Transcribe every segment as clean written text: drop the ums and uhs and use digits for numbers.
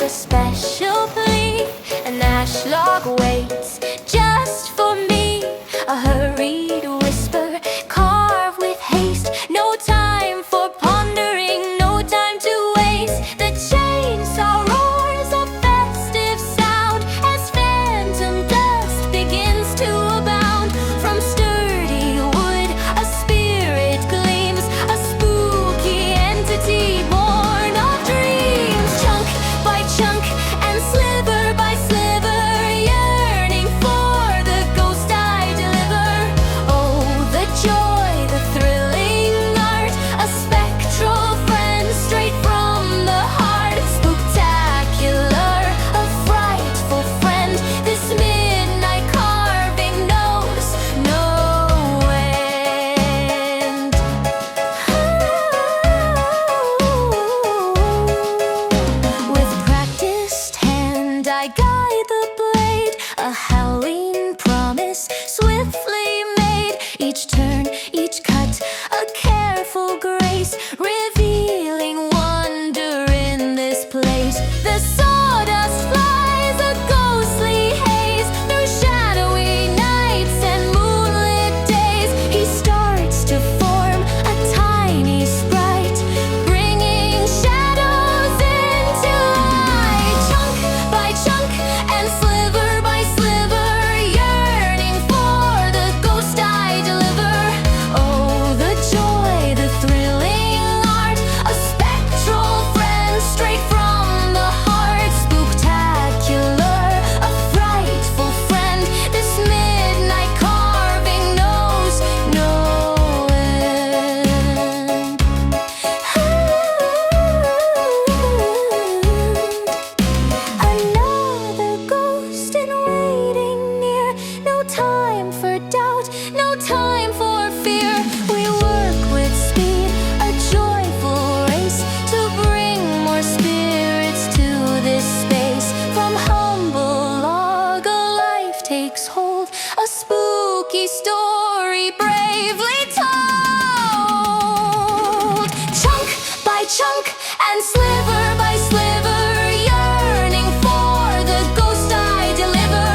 a special plea. An ash log waits just for me. A hurried whisper carved with haste. No time for pondering, no time to waste. The chainsaw roars a festive sound as phantom dust begins to abound. From sturdy wood a spirit gleams, a spooky entity born of dreams. Chunk by chunk and sliver by sliver, yearning for the ghost I deliver. Oh, the joy, the thrilling art, a spectral friend straight from the heart. Spooktacular, a frightful friend. This midnight carving knows no end. With practiced hand I guide the blade, a howling promise swiftly made. Each turn, each cut, a careful grace, revealing wonder in this place. The sawdust flies a ghostly haze through shadowy nights and moonlit days. He starts to form a tiny sprite, bringing shadows into light. Chunk by chunk and sliver by sliver, yearning for the ghost I deliver. Oh, the joy, the thrilling art, a spectral friend straight from the heart. Spooktacular, a frightful friend. This midnight carving knows no end. Another ghost in waiting near. No time for doubt, no time for fear. We work with speed, a joyful race, to bring more spirits to this space. From humble log a life takes hold, a spooky story bravely told. Chunk by chunk and sliver by sliver, yearning for the ghost I deliver.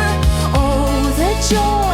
Oh, the joy,